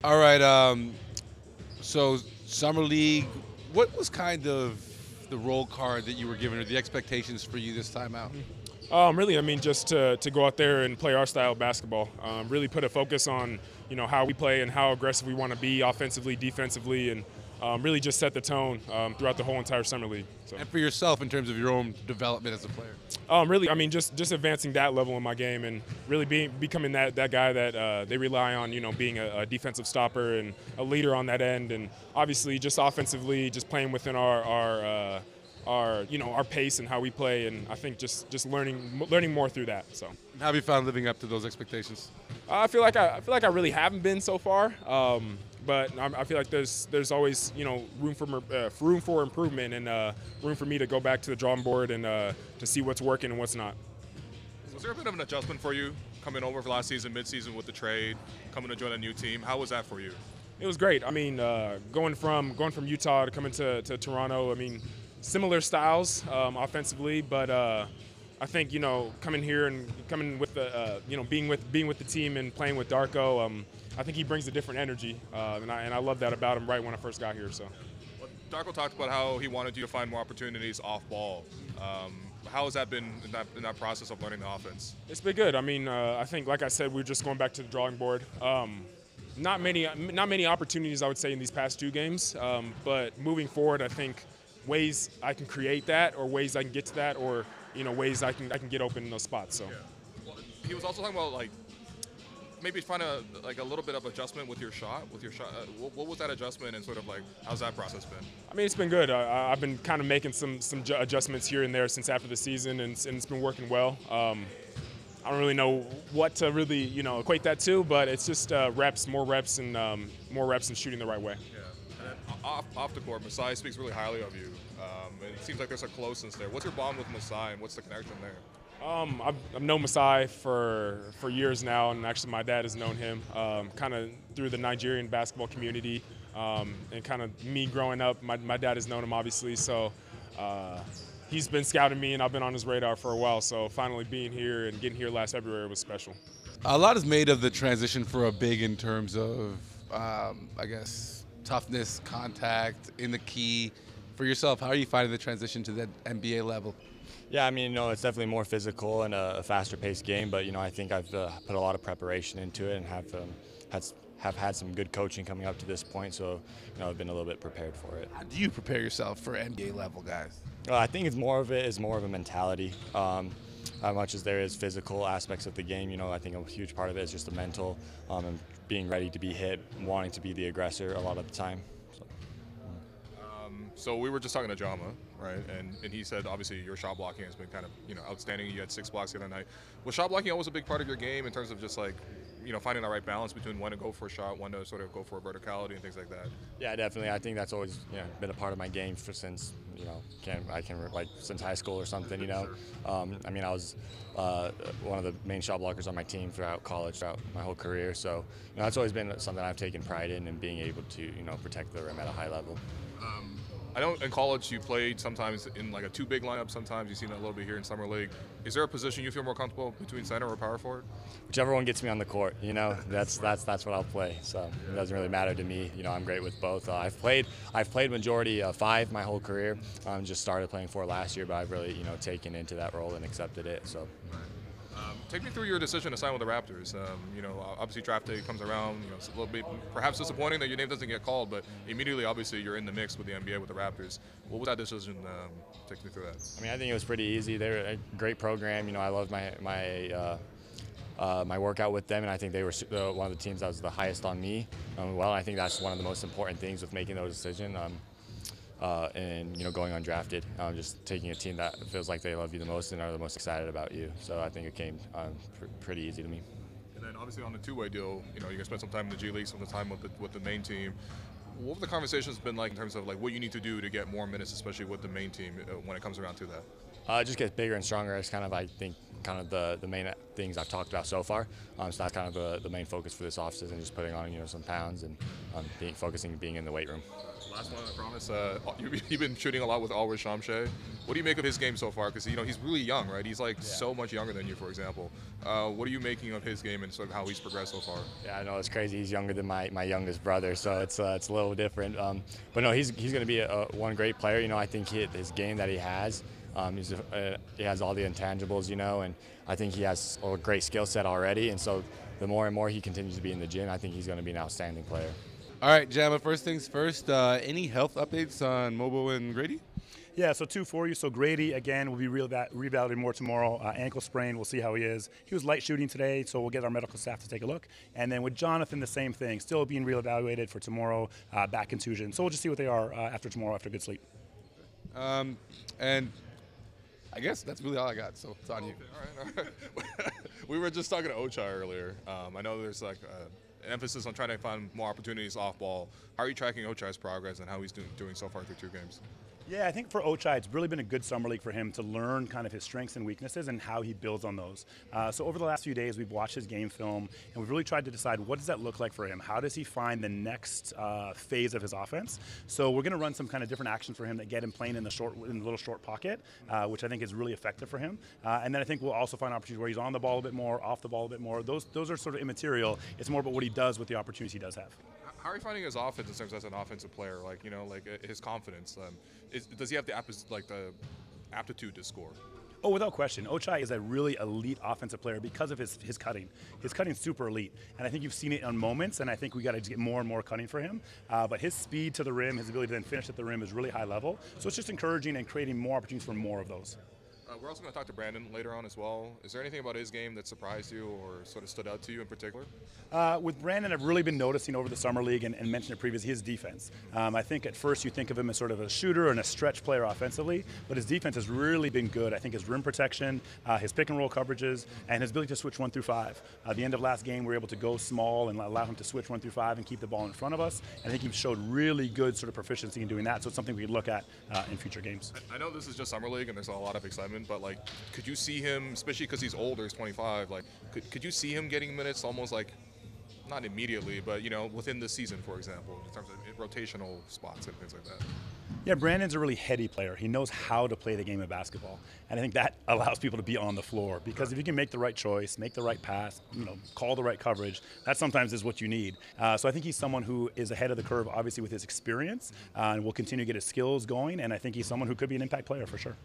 All right. So summer league, what was kind of the role card that you were given, or the expectations for you this time out? Really, I mean, just to go out there and play our style of basketball. Really put a focus on, how we play and how aggressive we want to be offensively, defensively, and really just set the tone throughout the whole entire summer league. So. And for yourself, in terms of your own development as a player. Really, I mean, just advancing that level in my game and really becoming that guy that they rely on, being a defensive stopper and a leader on that end, and obviously just offensively, just playing within our pace and how we play, and I think just learning more through that. So. How have you found living up to those expectations? I feel like I really haven't been so far, but I feel like there's always room for improvement and room for me to go back to the drawing board and to see what's working and what's not. Was there a bit of an adjustment for you coming over for last season, mid-season with the trade, coming to join a new team? How was that for you? It was great. I mean, going from Utah to coming to Toronto. I mean, similar styles offensively, but I think coming here and coming with the being with the team and playing with Darko, I think he brings a different energy, and I love that about him right when I first got here. So. Well, Darko talked about how he wanted you to find more opportunities off ball. How has that been in that process of learning the offense? It's been good. I mean, I think, like I said, we're just going back to the drawing board. Not many opportunities, I would say, in these past two games, but moving forward, I think ways I can create that, or ways I can get to that, or ways I can get open in those spots. So. Yeah. Well, he was also talking about maybe find a little bit of adjustment with your shot. What was that adjustment, and sort of how's that process been? I mean, it's been good. I've been kind of making some adjustments here and there since after the season, and it's been working well. I don't really know what to really equate that to, but it's just more reps, and shooting the right way. Yeah. And then off the court, Masai speaks really highly of you. And it seems like there's a closeness there. What's your bond with Masai, and what's the connection there? I've known Masai for years now, and actually my dad has known him kind of through the Nigerian basketball community, and kind of me growing up. My dad has known him, obviously, so he's been scouting me, and I've been on his radar for a while. So finally being here and getting here last February was special. A lot is made of the transition for a big in terms of, I guess, toughness, contact in the key. For yourself, how are you finding the transition to that NBA level? Yeah, I mean, it's definitely more physical and a faster-paced game, but I think I've put a lot of preparation into it and have had some good coaching coming up to this point, so I've been a little bit prepared for it. How do you prepare yourself for NBA level guys? I think it's more of a mentality. As much as there is physical aspects of the game, I think a huge part of it is just the mental and being ready to be hit, wanting to be the aggressor a lot of the time. So we were just talking to Jama, right? And he said obviously your shot blocking has been kind of outstanding. You had 6 blocks the other night. Was shot blocking always a big part of your game in terms of just finding the right balance between when to go for a shot, when to sort of go for a verticality and things like that? Yeah, definitely. I think that's always been a part of my game since since high school or something. I mean, I was one of the main shot blockers on my team throughout college, throughout my whole career. So that's always been something I've taken pride in, and being able to protect the rim at a high level. I know in college you played sometimes in a 2-big lineup. Sometimes you've seen that a little bit here in summer league. Is there a position you feel more comfortable between center or power forward? Whichever one gets me on the court, that's what I'll play. So it doesn't really matter to me. I'm great with both. I've played majority 5 my whole career. Just started playing 4 last year, but I've really taken into that role and accepted it. So. Take me through your decision to sign with the Raptors. Obviously draft day comes around. It's a little bit perhaps disappointing that your name doesn't get called, but immediately, obviously, you're in the mix with the NBA with the Raptors. What was that decision? Take me through that. I mean, I think it was pretty easy. They're a great program. I loved my workout with them, and I think they were one of the teams that was the highest on me. I think that's one of the most important things with making those decisions. And going undrafted, just taking a team that feels like they love you the most and are the most excited about you. So I think it came pretty easy to me. And then obviously on the 2-way deal, you're gonna spend some time in the G League, some time with the main team. What have the conversations been like in terms of what you need to do to get more minutes, especially with the main team when it comes around to that? Just get bigger and stronger. It's kind of, I think, kind of the main things I've talked about so far. So that's kind of the main focus for this offseason, just putting on some pounds and being in the weight room. Last one, I promise. You've been shooting a lot with Always Shamshay. What do you make of his game so far? Because he's really young, right? He's like so much younger than you, for example. What are you making of his game and sort of how he's progressed so far? Yeah, I know it's crazy. He's younger than my youngest brother, so it's a little different. But no, he's going to be one great player. I think his game that he has. He has all the intangibles, and I think he has a great skill set already. And so the more and more he continues to be in the gym, I think he's going to be an outstanding player. All right, Jama, first things first, any health updates on Mobo and Grady? Yeah, so 2 for you. So Grady, again, will be reevaluated more tomorrow. Ankle sprain, we'll see how he is. He was light shooting today, so we'll get our medical staff to take a look. And then with Jonathan, the same thing. Still being reevaluated for tomorrow, back contusion. So we'll just see what they are after tomorrow, after a good sleep. And I guess that's really all I got, so it's on you. All right. We were just talking to Ochai earlier. I know there's like an emphasis on trying to find more opportunities off ball. How are you tracking Ochai's progress and how he's doing so far through 2 games? Yeah, I think for Ochai, it's really been a good summer league for him to learn kind of his strengths and weaknesses and how he builds on those. So over the last few days, we've watched his game film, and we've really tried to decide what does that look like for him? How does he find the next phase of his offense? So we're going to run some kind of different actions for him that get him playing in the little short pocket, which I think is really effective for him. And then I think we'll also find opportunities where he's on the ball a bit more, off the ball a bit more. Those are sort of immaterial. It's more about what he does with the opportunities he does have. How are you finding his offense in terms as an offensive player? Like his confidence. Does he have the aptitude to score? Oh, without question. Ochai is a really elite offensive player because of his cutting. His cutting's super elite, and I think you've seen it on moments, and I think we got to get more and more cutting for him. But his speed to the rim, his ability to then finish at the rim is really high level. So it's just encouraging and creating more opportunities for more of those. We're also going to talk to Branden later on as well. Is there anything about his game that surprised you or sort of stood out to you in particular? With Branden, I've really been noticing over the summer league and mentioned it previously, his defense. I think at first you think of him as sort of a shooter and a stretch player offensively, but his defense has really been good. I think his rim protection, his pick and roll coverages, and his ability to switch 1 through 5. At the end of last game, we were able to go small and allow him to switch 1 through 5 and keep the ball in front of us. And I think he showed really good sort of proficiency in doing that. So it's something we could look at in future games. I know this is just summer league and there's a lot of excitement, but could you see him, especially because he's older, he's 25, could you see him getting minutes almost not immediately, but within the season, for example, in terms of rotational spots and things like that? Yeah, Branden's a really heady player. He knows how to play the game of basketball, and I think that allows people to be on the floor because if you can make the right choice, make the right pass, call the right coverage, that sometimes is what you need. So I think he's someone who is ahead of the curve, obviously with his experience, and will continue to get his skills going. And I think he's someone who could be an impact player for sure.